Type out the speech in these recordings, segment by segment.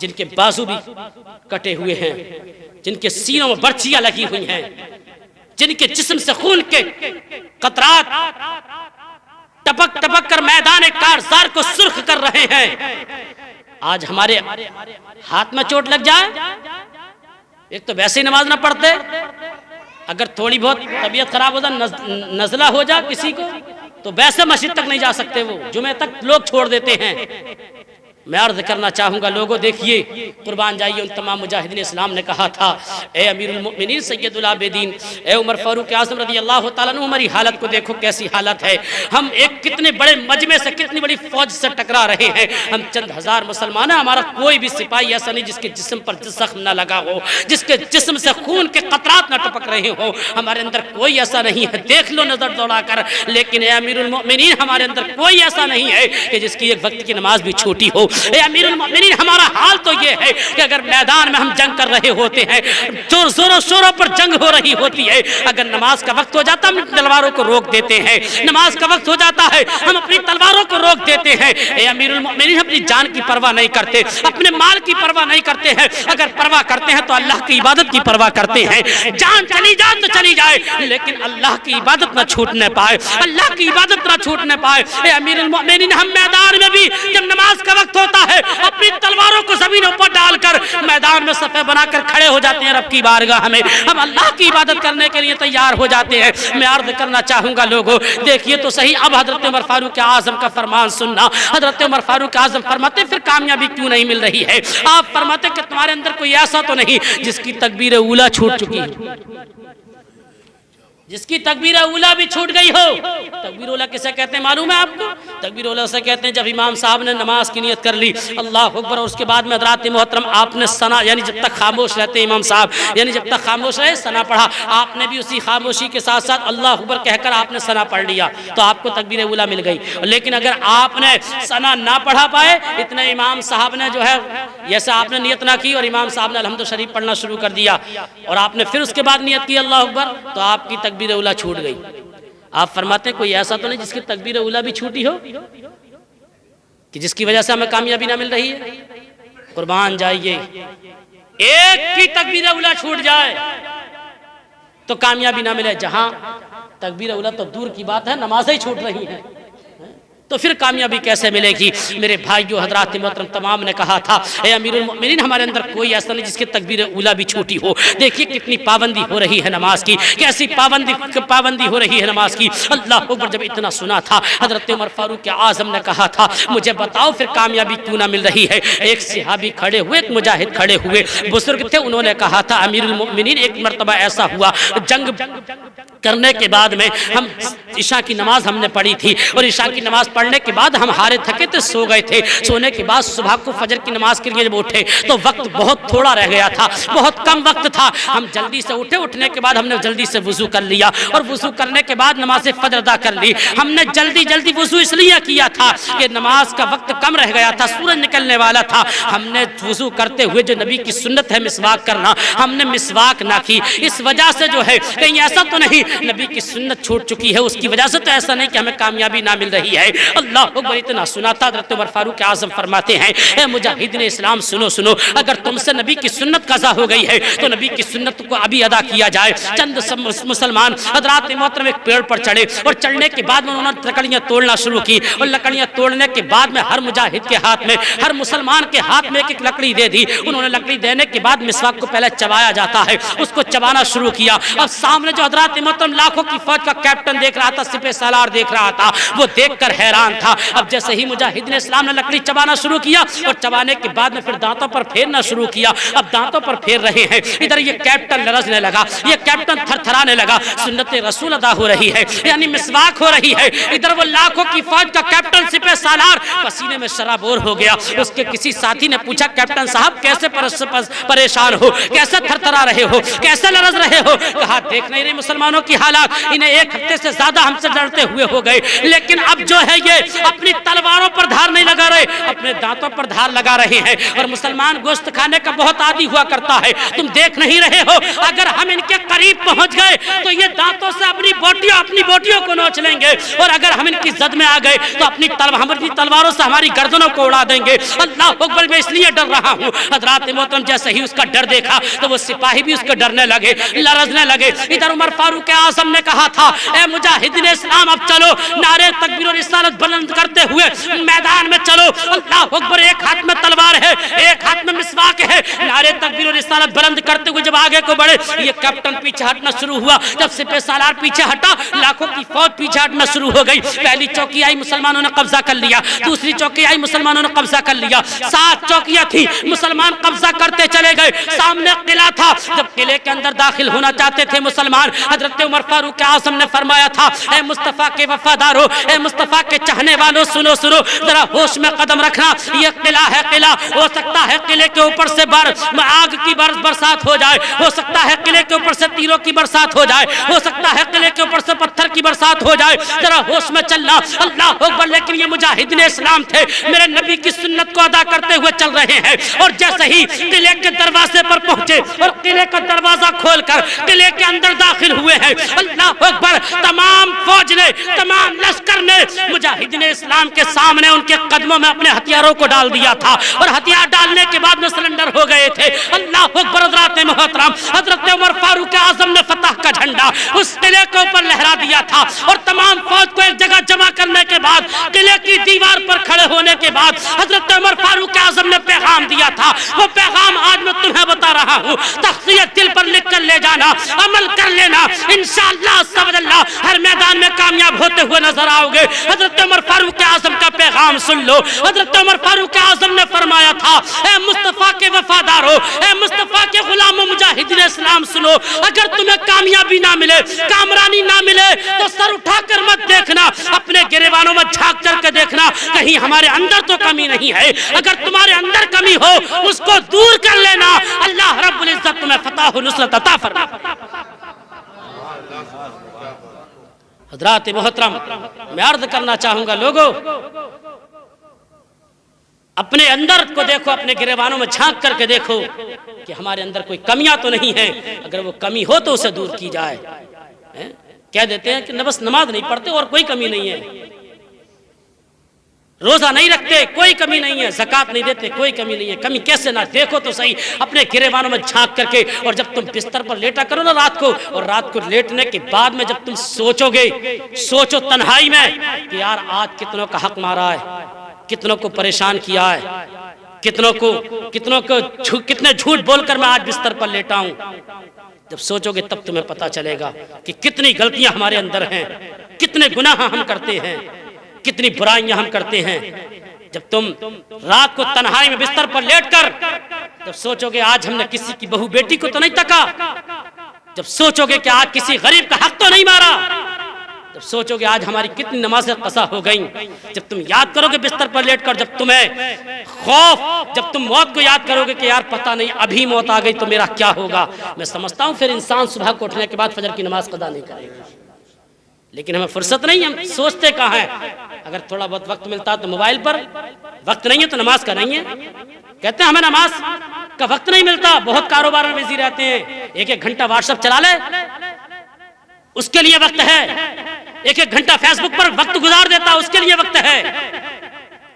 جن کے بازو بھی کٹے ہوئے ہیں، جن کے سینوں میں برچیاں لگی ہوئی ہیں، جن کے جسم سے خون کے قطرات ٹپک ٹپک کر میدان کارزار کو سرخ کر رہے ہیں، آج ہمارے ہاتھ میں چوٹ لگ جائے، ایک تو ویسے ہی نماز نہ پڑھتے، اگر تھوڑی بہت طبیعت خراب ہو جائے، نزلہ ہو جائے کسی کو، تو ویسے مسجد تک نہیں جا سکتے، وہ جمعہ تک لوگ چھوڑ دیتے ہیں۔ میں عرض کرنا چاہوں گا لوگوں دیکھیے، قربان جائیے، ان تمام مجاہدین اسلام نے کہا تھا اے امیر المؤمنین سید العابدین، اے عمر فاروق اعظم رضی اللہ تعالیٰ عنہ، ہماری حالت کو دیکھو کیسی حالت ہے، ہم ایک کتنے بڑے مجمع سے، کتنی بڑی فوج سے ٹکرا رہے ہیں، ہم چند ہزار مسلمان ہیں، ہمارا کوئی بھی سپاہی ایسا نہیں جس کے جسم پر زخم نہ لگا ہو، جس کے جسم سے خون کے قطرات نہ ٹپک رہے ہو، ہمارے اندر کوئی ایسا نہیں ہے، دیکھ لو نظر دوڑا کر، لیکن اے امیر المؤمنین ہمارے اندر کوئی ایسا نہیں ہے کہ جس کی ایک وقت کی نماز بھی چھوٹی ہو۔ اے امیر المؤمنین ہمارا حال تو یہ ہے کہ اگر میدان میں ہم جنگ کر رہے ہوتے ہیں، زوروں شوروں پر جنگ ہو رہی ہوتی ہے، اگر نماز کا وقت ہو جاتا ہم تلواروں کو روک دیتے ہیں، نماز کا وقت ہو جاتا ہے ہم اپنی تلواروں کو روک دیتے ہیں۔ اے امیر المؤمنین اپنی جان کی پرواہ نہیں کرتے، اپنے مال کی پرواہ نہیں کرتے ہیں، اگر پرواہ کرتے ہیں تو اللہ کی عبادت کی پرواہ کرتے ہیں، جان چلی جائے تو چلی جائے لیکن اللہ کی عبادت نہ چھوٹنے پائے، اللہ کی عبادت نہ چھوٹنے پائے۔ اے امیر المؤمنین ہم میدان میں بھی جب نماز کا وقت ہوتا ہے اپنی تلواروں کو زمینوں پر ڈال کر میدان میں صفیں بنا کر کھڑے ہو جاتے ہیں رب کی بارگاہ میں، ہم اللہ کی عبادت کرنے کے لیے تیار ہو جاتے ہیں۔ میں عرض کرنا چاہوں گا لوگوں دیکھیے تو صحیح، اب حضرت عمر فاروق اعظم کا فرمان سننا۔ حضرت عمر فاروق اعظم فرماتے پھر کامیابی کیوں نہیں مل رہی ہے؟ آپ فرماتے کہ تمہارے اندر کوئی ایسا تو نہیں جس کی تکبیر اولیٰ چھوٹ چکی ہے، جس کی تکبیر اولیٰ بھی چھوٹ گئی ہو۔ تکبیر اولیٰ کسے کہتے ہیں معلوم ہے آپ کو؟ تکبیر اولیٰ سے کہتے ہیں جب امام صاحب نے نماز کی نیت کر لی، اللہ اکبر، اور اس کے بعد میں حضرات محترم آپ نے ثنا، یعنی جب تک خاموش رہتے امام صاحب، یعنی جب تک خاموش رہے ثنا پڑھا، آپ نے بھی اسی خاموشی کے ساتھ ساتھ اللہ اکبر کہہ کر آپ نے ثنا پڑھ لیا تو آپ کو تکبیر اولیٰ مل گئی۔ لیکن اگر آپ نے ثنا نہ پڑھا پائے، اتنے امام صاحب نے جو ہے جیسے آپ نے نیت نہ کی اور امام صاحب نے الحمد شریف پڑھنا شروع کر دیا اور آپ نے پھر اس کے بعد نیت کی اللہ اکبر، تو آپ کی تکبیر اولیٰ چھوٹ گئی۔ آپ فرماتے ہیں کوئی ایسا تو نہیں جس کی تکبیر اولیٰ بھی چھوٹی ہو کہ جس کی وجہ سے ہمیں کامیابی نہ مل رہی ہے؟ قربان جائیے، ایک کی تکبیر اولیٰ چھوٹ جائے تو کامیابی نہ ملے، جہاں تکبیر اولیٰ تو دور کی بات ہے نمازیں ہی چھوٹ رہی ہیں تو پھر کامیابی کیسے ملے گی؟ میرے بھائیو حضرات محترم تمام نے کہا تھا اے امیر المؤمنین ہمارے اندر کوئی ایسا نہیں جس کی تکبیر اولیٰ بھی چھوٹی ہو۔ دیکھیے کتنی پابندی ہو رہی ہے نماز کی، کیسی پابندی ہو رہی ہے نماز کی۔ اللہ اکبر، جب اتنا سنا تھا حضرت عمر فاروق اعظم نے کہا تھا مجھے بتاؤ پھر کامیابی کیوں نہ مل رہی ہے؟ ایک صحابی کھڑے ہوئے، ایک مجاہد کھڑے ہوئے، بزرگ تھے، انہوں نے کہا تھا امیر المؤمنین ایک مرتبہ ایسا ہوا، جنگ کرنے کے بعد میں ہم عشاء کی نماز ہم نے پڑھی تھی اور عشاء کی نماز پڑھنے کے بعد ہم ہارے تھکے تھے، سو گئے تھے، سونے کے بعد صبح کو فجر کی نماز کے لیے جب اٹھے تو وقت بہت تھوڑا رہ گیا تھا، بہت کم وقت تھا، ہم جلدی سے اٹھے، اٹھنے کے بعد ہم نے جلدی سے وضو کر لیا اور وضو کرنے کے بعد نماز فجر ادا کر لی۔ ہم نے جلدی وضو اس لیے کیا تھا کہ نماز کا وقت کم رہ گیا تھا، سورج نکلنے والا تھا، ہم نے وضو کرتے ہوئے جو نبی کی سنت ہے مسواک کرنا، ہم نے مسواک نہ کی، اس وجہ سے جو ہے کہیں ایسا تو نہیں نبی کی سنت چھوٹ چکی ہے، اس کی وجہ سے تو ایسا نہیں کہ ہمیں کامیابی نہ مل رہی ہے۔ اللہ اکبر، اتنا سنا تھا حضرت عمر فاروق اعظم فرماتے ہیں اے مجاہدین اسلام سنو، اگر تم سے نبی کی سنت قضا ہو گئی ہے تو نبی کی سنت کو ابھی ادا کیا جائے۔ چند مسلمان حضرات محترم ایک پیڑ پر چڑھے اور چڑھنے کے بعد میں انہوں نے لکڑیاں توڑنا شروع کی اور لکڑیاں توڑنے کے بعد میں ہر مجاہد کے ہاتھ میں، ہر مسلمان کے ہاتھ میں ایک لکڑی دے دی۔ انہوں نے لکڑی دینے کے بعد مسواک کو پہلے چبایا جاتا ہے، اس کو چبانا شروع کیا۔ اب سامنے جو حضرات محترم لاکھوں کی فوج کا کیپٹن دیکھ رہا تھا، سپہ سالار دیکھ رہا تھا، وہ دیکھ کر حیران تھا۔ اب جیسے ہی مجاہدین اسلام نے لکڑی چبانا شروع کیا اور چبانے کے بعد میں پھر دانتوں پر پھیرنا شروع کیا، اب دانتوں پر پھیر رہے ہیں، ادھر یہ کیپٹن لرزنے لگا، یہ کیپٹن تھر تھرانے لگا، سنت رسول ادا ہو رہی ہے، یعنی مسواک ہو رہی ہے، ادھر وہ لاکھوں کی فوج کا کیپٹن سپہ سالار پسینے میں شرابور ہو گیا۔ اس کے کسی ساتھی نے پوچھا کیپٹن صاحب کیسے پریشان ہو، کیسے تھر تھرا رہے ہو، کیسے لرز رہے ہو؟ کہا دیکھ نہیں رہے مسلمانوں کی حالات انہیں ایک ہفتے سے زیادہ ہم سے ڈرتے ہوئے ہو گئے، لیکن اب جو ہے یہ اپنی تلواروں پر دھار نہیں لگا رہے، اپنے دانتوں پر دھار لگا رہے ہیں۔ اور مسلمان گوشت کھانے کا بہت عادی ہوا کرتا ہے، تم دیکھ نہیں رہے ہو، اگر ہم ان کے قریب پہنچ گئے تو یہ دانتوں سے اپنی بوٹیوں کو نوچ لیں گے، اور اگر ہم ان کی زد میں آ گئے تو اپنی تلواروں سے ہماری گردنوں کو اڑا دیں گے۔ اللہ اکبر، میں اس لیے ڈر رہا ہوں۔ حضرات محترم جیسے ہی اس کا ڈر دیکھا تو وہ سپاہی بھی اس کو ڈرنے لگے، لرزنے لگے۔ ادھر عمر فاروق اعظم نے کہا تھا، اے مجاہدین اسلام اب چلو، نعرے تکبیر و رسالت بلند کرتے ہوئے میدان میں چلو۔ اللہ اکبر، ایک ہاتھ میں تلوار ہے، ایک ہاتھ میں مسواک ہے، نعرے تکبیر و رسالت بلند کرتے ہوئے جب آگے کو بڑھے، یہ کیپٹن پیچھے ہٹنا شروع ہوا۔ جب سپہ سالار پیچھے ہٹا، لاکھوں کی فوج پیچھے ہٹنا شروع ہو گئی۔ پہلی چوکی آئی، مسلمانوں نے قبضہ کر لیا، دوسری چوکی آئی، مسلمانوں نے قبضہ کر لیا، 7 چوکیاں تھی، مسلمان قبضہ کرتے چلے گئے۔ سامنے قلعہ تھا، جب قلعے کے اندر داخل ہونا چاہتے تھے مسلمان، حضرت عمر فاروق اعظم نے فرمایا تھا، اے مصطفیٰ کے وفادارو، اے مصطفیٰ کے چاہنے والو، سنو سنو، ذرا ہوش میں قدم رکھنا، یہ قلعہ ہے، قلعہ ہو سکتا ہے قلعے کے اوپر سے آگ کی برسات ہو جائے، ہو سکتا ہے قلعے کے اوپر سے تیروں کی برسات ہو جائے، ہو سکتا ہے قلعے کے اوپر سے پتھر کی برسات ہو جائے، ذرا ہوش میں چلنا۔ اللہ اکبر، لیکن یہ مجاہدین اسلام تھے، میرے نبی کی سنت کو ادا کرتے ہوئے چل رہے ہیں، اور جیسے ہی قلعے کے دروازے پر پہنچے اور قلعے کا دروازہ کھول کر قلعے کے اندر داخل ہوئے ہیں، اللہ اکبر، تمام فوج نے، تمام لشکر نے مجاہدین اسلام کے سامنے ان کے قدموں میں اپنے ہتھیاروں کو ڈال دیا تھا، اور ہتھیار ڈالنے کے بعد میں سرنڈر ہو گئے تھے۔ اللہ اکبر، حضرات محترم، حضرت عمر فاروق اعظم نے فتح کا جھنڈا اس قلعے کے اوپر لہرا دیا تھا، اور تمام فوج کو ایک جگہ جمع کرنے کے بعد قلعے کی دیوار پر کھڑے ہونے کے بعد حضرت عمر فاروق اعظم نے پیغام دیا تھا۔ وہ پیغام آج میں تمہیں بتا رہا ہوں، تخصیص دل پر لکھ کر لے جانا، عمل کر لینا، انشاءاللہ استغفر اللہ ہر میدان میں کامیاب ہوتے ہوئے نظر آؤ گے۔ حضرت عمر فاروق اعظم کا پیغام سن لو۔ حضرت عمر فاروق اعظم نے فرمایا تھا، اے مصطفیٰ کے وفادارو، اے مصطفیٰ کے غلاموں، مجاہدین اسلام سنو، اگر تمہیں کامیابی نہ ملے، کامرانی نہ ملے تو سر اٹھا کر مت دیکھنا، اپنے گریبانوں میں جھانک کر کے دیکھنا، کہیں ہمارے اندر تو کمی نہیں ہے، اگر تمہارے اندر کمی ہو اس کو دور کر لینا، اللہ رب العزت تمہیں فتح و نصرت عطا فرمائے۔ حضرات محترم، میں عرض کرنا چاہوں گا، لوگوں اپنے اندر کو دیکھو، اپنے گریبانوں میں جھانک کر کے دیکھو کہ ہمارے اندر کوئی کمیاں تو نہیں ہیں، اگر وہ کمی ہو تو اسے دور کی جائے۔ کہہ دیتے ہیں کہ بس نماز نہیں پڑھتے اور کوئی کمی نہیں ہے، روزہ نہیں رکھتے کوئی کمی نہیں ہے، زکوٰۃ نہیں دیتے کوئی کمی نہیں ہے، کمی کیسے نہ دیکھو تو صحیح اپنے گریبانوں میں جھانک کر کے، اور جب تم بستر پر لیٹا کرو نا رات کو، اور رات کو لیٹنے کے بعد میں جب تم سوچو گے، سوچو تنہائی میں کہ یار آج کتنوں کا حق مارا ہے، کتنوں کو پریشان کیا ہے، کتنے جھوٹ بول کر میں آج بستر پر لیٹا ہوں، جب سوچو گے تب تمہیں پتا چلے گا کہ کتنی غلطیاں ہمارے اندر ہیں، کتنے گناہ ہم کرتے ہیں، کتنی برائیاں ہم کرتے ہیں۔ جب تم رات کو تنہائی میں بستر پر لیٹ کر جب سوچو گے آج ہم نے کسی کی بہو بیٹی کو تو نہیں تکا، جب سوچو گے کہ آج کسی غریب کا حق تو نہیں مارا، جب سوچو گے آج ہماری کتنی نمازیں قضا ہو گئیں، جب تم یاد کرو گے بستر پر لیٹ کر، جب تمہیں خوف، جب تم موت کو یاد کرو گے کہ یار پتہ نہیں ابھی موت آ گئی تو میرا کیا ہوگا، میں سمجھتا ہوں پھر انسان صبح کو اٹھنے کے بعد فجر کی نماز قضا نہیں کرے گا۔ لیکن ہمیں فرصت نہیں، ہم سوچتے کہاں ہیں، اگر تھوڑا بہت وقت ملتا تو موبائل پر، وقت نہیں ہے تو نماز کا نہیں ہے، کہتے ہیں ہمیں نماز کا وقت نہیں ملتا، بہت کاروبار میں بزی رہتے ہیں، ایک گھنٹہ واٹس ایپ چلا لے اس کے لیے وقت ہے، ایک گھنٹہ فیس بک پر وقت گزار دیتا اس کے لیے وقت ہے،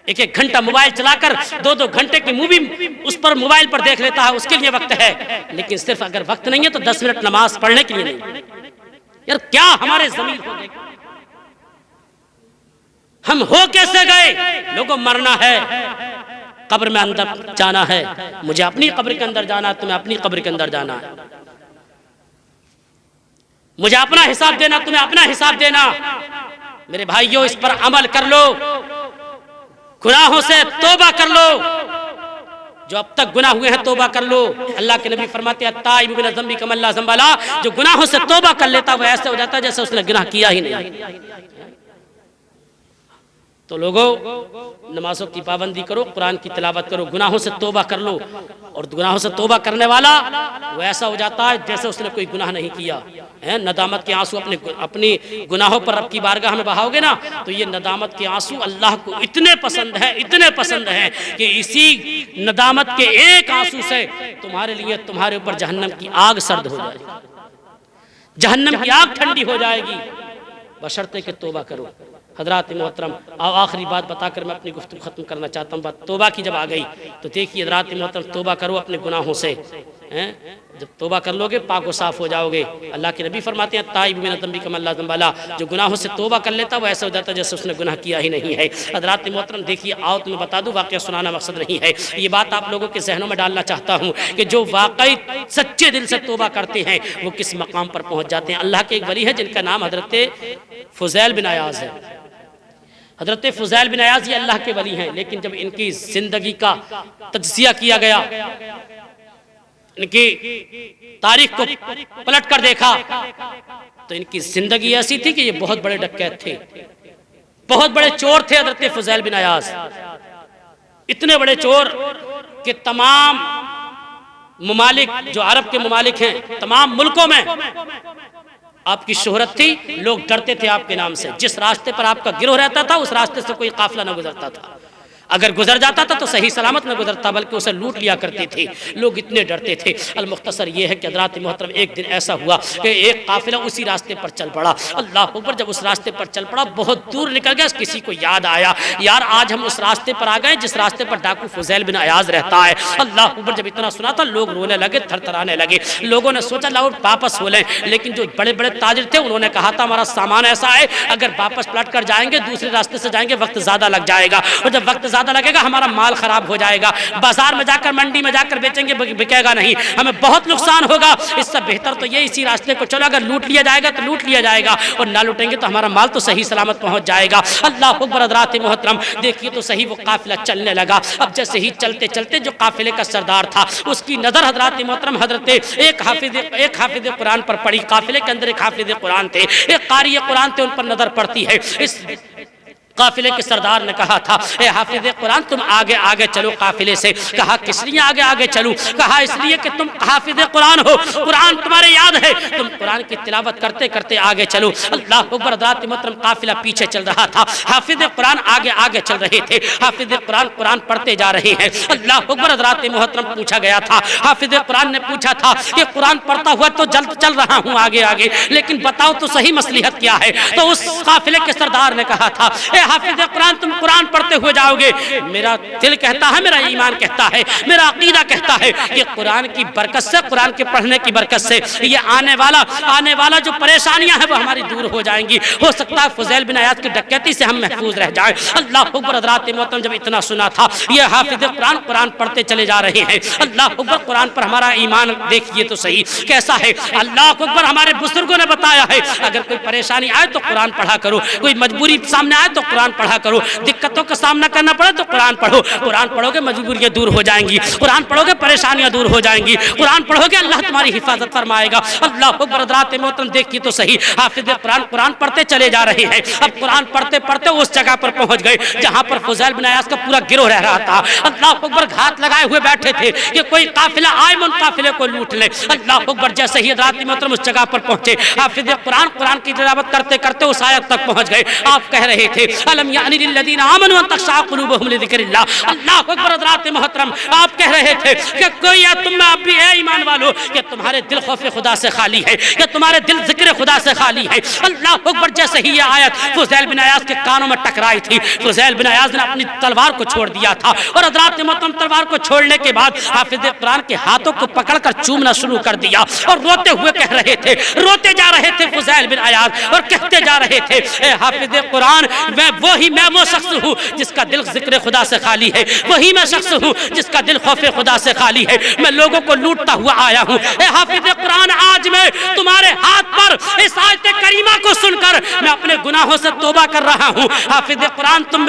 ایک گھنٹہ موبائل چلا کر 2 گھنٹے کی مووی اس پر موبائل پر دیکھ لیتا ہے اس کے لیے وقت ہے، لیکن صرف اگر وقت نہیں ہے تو 10 منٹ نماز پڑھنے کے لیے نہیں۔ یار کیا ہمارے ضمیر ہو گئے، ہم ہو کیسے گئے؟ لوگوں مرنا ہے، قبر میں اندر جانا ہے، مجھے اپنی قبر کے اندر جانا ہے، تمہیں اپنی قبر کے اندر جانا ہے، مجھے اپنا حساب دینا، تمہیں اپنا حساب دینا۔ میرے بھائیوں اس پر عمل کر لو، گناہوں سے توبہ کر لو، جو اب تک گناہ ہوئے ہیں توبہ کر لو۔ اللہ کے نبی فرماتے ہیں التائب من الذنب کمن لا ذنب لہ، جو گناہوں سے توبہ کر لیتا وہ ایسے ہو جاتا ہے جیسے اس نے گناہ کیا ہی نہیں۔ تو لوگوں نمازوں کی پابندی کرو، قرآن کی تلاوت کرو، گناہوں سے توبہ کر لو، اور گناہوں سے توبہ کرنے والا وہ ایسا ہو جاتا ہے جیسے اس نے کوئی گناہ نہیں کیا ہے۔ ندامت کے آنسو اپنی گناہوں پر رب کی بارگاہ میں بہاؤ گے نا، تو یہ ندامت کے آنسو اللہ کو اتنے پسند ہیں کہ اسی ندامت کے ایک آنسو سے تمہارے اوپر جہنم کی آگ سرد ہو جائے گی، جہنم کی آگ ٹھنڈی ہو جائے گی، بشرطے کہ توبہ کرو۔ حضرات محترم، آخری بات بتا کر میں اپنی گفتگو ختم کرنا چاہتا ہوں۔ بات توبہ کی جب آ گئی تو دیکھیے حضرات محترم، توبہ کرو اپنے گناہوں سے۔ جب توبہ کر لو گے پاک و صاف ہو جاؤ گے۔ اللہ کے نبی فرماتے ہیں تائب من الذنب کمن لا ذنب لہ، جو گناہوں سے توبہ کر لیتا وہ ایسا ہو جاتا جیسے اس نے گناہ کیا ہی نہیں ہے۔ حضرات محترم دیکھیے، آؤ تمہیں بتا دوں، واقعہ سنانا مقصد نہیں ہے، یہ بات آپ لوگوں کے ذہنوں میں ڈالنا چاہتا ہوں کہ جو واقعی سچے دل سے توبہ کرتے ہیں وہ کس مقام پر پہنچ جاتے ہیں۔ اللہ کے ایک ولی ہے جن کا نام حضرت فضیل بن عیاض ہے۔ حضرت فضیل بن عیاض یہ اللہ کے ولی ہیں، لیکن جب ان کی زندگی کا تجزیہ کیا گیا، ان کی تاریخ کو پلٹ کر دیکھا تو ان کی زندگی ایسی تھی کہ یہ بہت بڑے ڈکیت تھے، بہت بڑے چور تھے حضرت فضیل بن عیاض، اتنے بڑے چور کہ تمام ممالک جو عرب کے ممالک ہیں، تمام ملکوں میں آپ کی شہرت تھی، لوگ ڈرتے تھے آپ کے نام سے۔ جس راستے پر آپ کا گروہ رہتا تھا اس راستے سے کوئی قافلہ نہ گزرتا تھا، اگر گزر جاتا تھا تو صحیح سلامت نہ گزرتا بلکہ اسے لوٹ لیا کرتے تھے، لوگ اتنے ڈرتے تھے۔ المختصر یہ ہے کہ حضرات محترم ایک دن ایسا ہوا کہ ایک قافلہ اسی راستے پر چل پڑا، اللہ اکبر، جب اس راستے پر چل پڑا بہت دور نکل گیا، کسی کو یاد آیا یار آج ہم اس راستے پر آ گئے جس راستے پر ڈاکو فضیل بن عیاض رہتا ہے۔ اللہ اکبر، جب اتنا سنا تھا لوگ رونے لگے، تھر تھرانے لگے، لوگوں نے سوچا لاؤ واپس ہو لیں، لیکن جو بڑے بڑے تاجر تھے انہوں نے کہا تھا ہمارا سامان ایسا ہے اگر واپس پلٹ کر جائیں گے دوسرے راستے سے جائیں گے وقت زیادہ لگ جائے گا، اور جب وقت زیادہ لگے گا ہمارا مال خراب ہو جائے گا، بازار میں جا کر منڈی میں جا کر بیچیں گے بکے گا نہیں، ہمیں بہت نقصان ہوگا، اس سے بہتر تو یہ اسی راستے کو چلو، اگر لوٹ لیا جائے گا تو لوٹ لیا جائے گا اور نہ لوٹیں گے تو ہمارا مال تو صحیح سلامت پہنچ جائے گا۔ اللہ اکبر، حضرات محترم دیکھیے تو صحیح وہ قافلہ چلنے لگا۔ اب جیسے ہی چلتے چلتے جو قافلے کا سردار تھا اس کی نظر حضرات محترم حضرت ایک حافظ قرآن پر پڑی، قافلے کے اندر ایک حافظ قرآن تھے، ایک قاری قرآن تھے، ان پر نظر پڑتی ہے۔ اس قافلے کے سردار نے کہا تھا اے حافظ قرآن تم آگے آگے چلو قافلے سے۔ کہا کس لیے آگے آگے چلوں؟ کہا اس لیے کہ تم حافظ قرآن ہو، قرآن تمہارے یاد ہے، تم قرآن کی تلاوت کرتے کرتے آگے چلو۔ اللہ اکبر، حضرات محترم قافلہ پیچھے چل رہا تھا، حافظ قرآن آگے آگے چل رہے تھے، حافظ قرآن پڑھتے جا رہے ہیں۔ اللہ اکبر، حضرات محترم پوچھا گیا تھا، حافظ قرآن نے پوچھا تھا کہ قرآن پڑھتا ہوا تو جلد چل رہا ہوں آگے آگے، لیکن بتاؤ تو صحیح مصلحت کیا ہے؟ تو اس قافلے کے سردار نے کہا تھا اے حافظ قرآن تم قرآن پڑھتے ہوئے جاؤ گے، میرا دل کہتا ہے، میرا ایمان کہتا ہے، میرا عقیدہ کہتا ہے کہ قرآن کی برکت سے، قرآن کے پڑھنے کی برکت سے یہ آنے والا جو پریشانیاں ہیں وہ ہماری دور ہو جائیں گی، ہو سکتا ہے فضیل بن عیاض کی ڈکیتی سے ہم محفوظ رہ جائیں۔ اللہ اکبر، حضرات محترم جب اتنا سنا تھا یہ حافظ قرآن پڑھتے چلے جا رہے ہیں۔ اللہ اکبر، قرآن پر ہمارا ایمان دیکھیے تو صحیح کیسا ہے۔ اللہ اکبر، ہمارے بزرگوں نے بتایا ہے اگر کوئی پریشانی آئے تو قرآن پڑھا کرو، کوئی مجبوری سامنے آئے تو قرآن پڑھا کرو، دقتوں کا سامنا کرنا پڑے تو قرآن پڑھو، قرآن پڑھو گے مجبوریاں دور ہو جائیں گی، قرآن پڑھو گے پریشانیاں دور ہو جائیں گی، قرآن پڑھو گے اللہ تمہاری حفاظت فرمائے گا۔ اللہ اکبر، حضرات محترم دیکھیے تو صحیح حافظ قرآن پڑھتے چلے جا رہے ہیں۔ اب قرآن پڑھتے پڑھتے اس جگہ پر پہنچ گئے جہاں پر فضیل بن عیاض کا پورا گروہ رہ رہا تھا۔ اللہ اکبر، گھات لگائے ہوئے بیٹھے تھے کہ کوئی قافلہ آئے من قافلے کو لوٹ لے۔ اللہ اکبر، جیسے ہی حضرات محترم اس جگہ پر پہنچے حافظ قرآن کی تلاوت کرتے کرتے اس آیت تک پہنچ گئے۔ آپ کہہ رہے تھے الم یعنی للذین آمنوا ان تخشع قلوبهم لذکر اللہ۔ اللہ اکبر، حضرات محترم آپ کہہ رہے تھے کہ کوئی تم میں اب بھی اے ایمان والو کہ تمہارے دل خوف خدا سے خالی ہے، کہ تمہارے دل ذکر خدا سے خالی ہے۔ اللہ اکبر، جیسے ہی یہ آیت فضیل بن عیاض کے کانوں میں ٹکرائی تھی فضیل بن عیاض نے اپنی تلوار کو چھوڑ دیا تھا، اور حضرات محترم تلوار کو چھوڑنے کے بعد حافظ قرآن کے ہاتھوں کو پکڑ کر چومنا شروع کر دیا اور روتے ہوئے کہہ رہے تھے، روتے جا رہے تھے فضیل بن عیاض اور کہتے جا رہے تھے اے حافظ قرآن میں وہ شخص ہوں جس کا دل ذکر خدا سے خالی ہے، وہی میں شخص ہوں جس کا دل خوف خدا سے خالی ہے، میں لوگوں کو لوٹتا ہوا آیا ہوں۔ اے حافظ قرآن، آج میں تمہارے ہاتھ پر اس آیت کریمہ کو سن کر میں اپنے گناہوں سے توبہ کر رہا ہوں۔ حافظ قرآن تم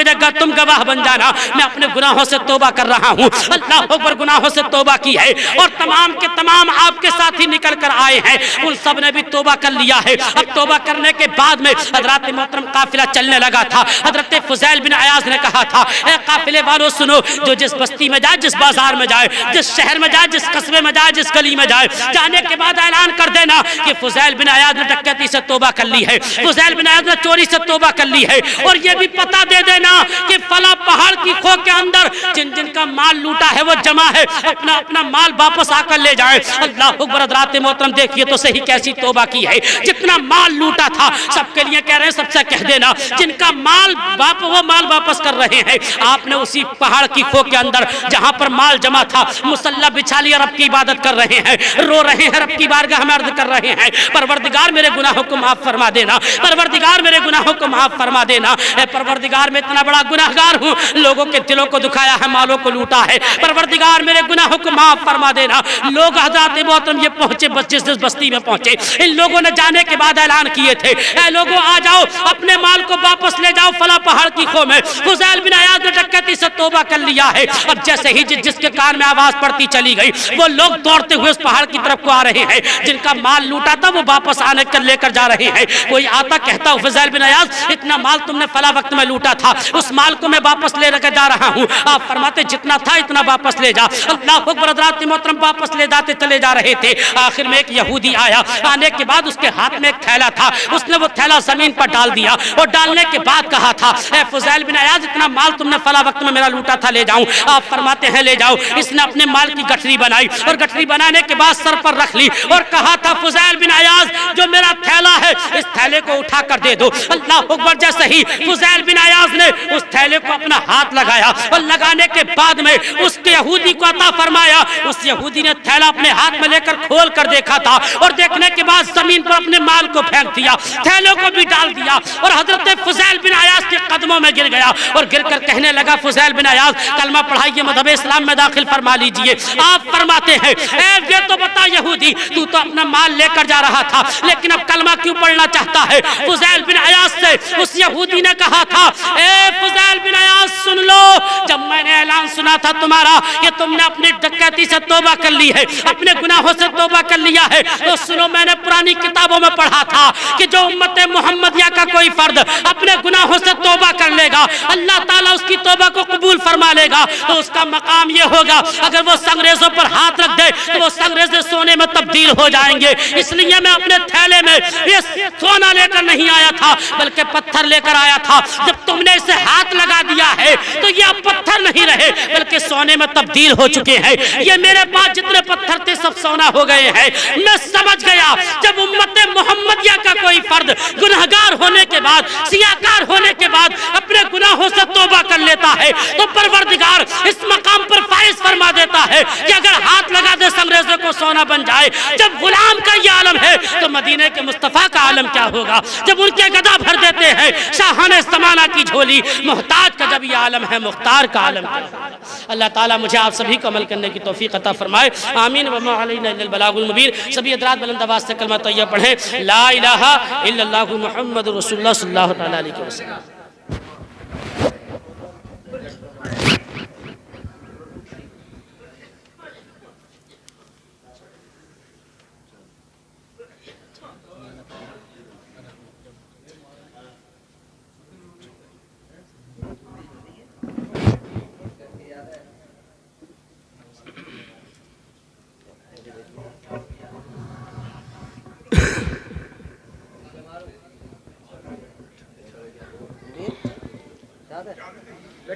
گواہ بن جانا، میں اپنے گناہوں سے توبہ کر رہا ہوں۔ اللہ اکبر، گناہوں سے توبہ کی ہے اور تمام کے تمام آپ کے ساتھی نکل کر آئے ہیں، ان سب نے بھی توبہ کر لیا ہے۔ اب توبہ کرنے کے بعد میں حضرات محترم قافلہ چلنے لگا تھا، حضرت فضیل بن عیاض نے کہا تھا اے قافلے والوں سنو، جو جس بستی میں جائے، جس بازار میں جائے، جس شہر میں جائے، جس قصبے میں جائے، جس گلی میں جائے، جانے کے بعد اعلان کر دینا کہ فضیل بن عیاض نے ڈکیتی سے توبہ کر لی ہے، فضیل بن عیاض نے چوری سے توبہ کر لی ہے، اور یہ بھی پتہ دے دینا کہ فلاں پہاڑ کی خو کے اندر جن جن کا مال لوٹا ہے وہ جمع ہے، اپنا اپنا مال واپس آ کر لے جائیں۔ اللہ اکبر حضرات محترم، دیکھیے تو صحیح کیسی توبہ کی ہے، جتنا مال لوٹا تھا سب کے لیے کہہ رہے ہیں سب سے کہہ دینا جن کا مال وہ مال واپس کر رہے ہیں، آپ نے اسی پہاڑ کی خو کے اندر جہاں پر مال جمع تھا مصلی بچھا لیا، رب کی عبادت کر رہے ہیں، رو رہے ہیں، رب کی بارگاہ میں عرض کر رہے ہیں پروردگار میرے گناہوں کو معاف فرما دینا، پروردگار میرے گناہوں کو معاف فرما دینا، اے پروردگار میں اتنا بڑا گناہگار ہوں، لوگوں کے دلوں کو دکھایا ہے، مالوں کو لوٹا ہے، پروردگار میرے گناہوں کو معاف فرما دینا۔ لوگ حضرات محترم یہ پہنچے جس بستی میں پہنچے، ان لوگوں نے جانے کے بعد اعلان کیے تھے اے لوگوں آ جاؤ، اپنے مال کو واپس لے جاؤ فلاں پہاڑ کی خو میں، فضیل بن عیاض نے ڈکیتی سے توبہ کر لیا ہے۔ اب جیسے ہی جس کے کان میں آواز پڑتی چلی گئی، وہ لوگ دوڑتے ہوئے اس پہاڑ کی طرف کو آ رہے ہیں، جن کا مال لوٹا تھا وہ واپس آنے کر لے کر جا رہے ہیں۔ کوئی آتا کہتا فضیل بن عیاض اتنا مال تم نے فلاں وقت میں لوٹا تھا، اس مال کو میں واپس لے کر جا رہا ہوں۔ آپ فرماتے جتنا تھا اتنا واپس لے جا۔ اللہ اکبر حضرات محترم واپس لے جاتے چلے جا رہے تھے، آخر میں ایک یہودی آیا، آنے کے بعد اس کے ہاتھ میں ایک تھیلا تھا، اس نے وہ تھیلا زمین پر ڈال دیا اور ڈالنے کے بعد کہا تھا اے فضیل بن عیاض اتنا مال تم نے فلاں وقت میں میرا لوٹا تھا لے جاؤں؟ آپ فرماتے ہیں لے جاؤ۔ اس نے اپنے مال کی گٹھری بنائی اور گٹھری بنانے کے بعد سر پر رکھ لی اور کہا تھا فضیل بن عیاض جو میرا تھیلا ہے اس تھیلے کو اٹھا کر دے دو۔ اللہ اکبر، جیسے ہی فضیل بن عیاض نے اس تھیلے کو اپنا ہاتھ لگایا اور لگانے کے بعد میں اس کے یہودی کو عطا فرمایا، اس یہودی نے تھیلا اپنے ہاتھ میں لے کر کھول کر دیکھا تھا اور دیکھنے کے بعد زمین پر اپنے مال کو پھینک دیا، تھیلوں کو بھی ڈال دیا اور حضرت فضیل بن عیاض کے قدموں میں گر گیا اور گر کر کہنے لگا فضیل بن عیاض کلمہ پڑھائیے، مذہب اسلام میں داخل فرما لیجئے۔ آپ فرماتے ہیں اے یہ تو بتا یہودی تو اپنا مال لے کر جا رہا تھا لیکن اب کلمہ کیوں پڑھنا چاہتا ہے؟ فضیل بن عیاض سے اس یہودی نے کہا تھا اے فضیل بن عیاض سن لو، جب میں نے اعلان سنا تھا تمہارا کہ تم نے اپنی ڈکیتی سے توبہ کر لی ہے، اپنے گناہوں سے توبہ کر لیا ہے، تو سنو میں نے پرانی کتابوں میں پڑھا تھا کہ جو امت محمدیہ کا کوئی فرد اپنے گناہوں سے توبہ کر لے گا اللہ تعالیٰ اس کی توبہ کو قبول فرما لے گا، تو اس کا مقام یہ ہوگا اگر وہ سنگریزوں پر ہاتھ رکھ دے تو وہ سنگریزے سونے میں تبدیل ہو جائیں گے۔ اس لیے میں اپنے تھیلے میں یہ سونا لے کر نہیں آیا تھا بلکہ پتھر لے کر آیا تھا، جب تم نے اسے ہاتھ لگا دیا ہے تو یہ اب پتھر نہیں رہے بلکہ سونے میں تبدیل ہو چکے ہیں، یہ میرے پاس جتنے پتھر تھے سب سونا ہو گئے ہیں۔ میں سمجھ گیا جب امت محمدیہ کا کوئی فرد گناہگار ہونے کے بعد، سیاہکار ہونے کے بعد اپنے گناہوں سے توبہ کر لیتا ہے تو پروردگار اس مقام پر فائز فرما دیتا ہے کہ اگر ہاتھ لگا دے سنگریزے کو سونا بن جائے۔ جب غلام کا یہ عالم ہے تو مدینے کے مصطفیٰ کا عالم کیا ہوگا؟ جب ان کے گدا بھر دیتے ہیں شاہان زمانہ کی جھولی، محتاج کا جب یہ عالم ہے مختار کا عالم کیا ہوگا؟ اللہ تعالیٰ مجھے آپ سبھی کو عمل کرنے کی توفیق عطا فرمائے، آمین۔ وما علینا الا البلاغ المبین۔ سبھی حضرات بلند آواز سے کلمہ طیبہ پڑھیں، لا الہ الا اللہ محمد رسول اللہ صلی اللہ علیہ وسلم۔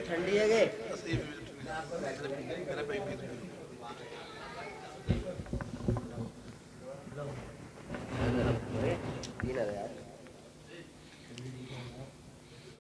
ٹھنڈی ہے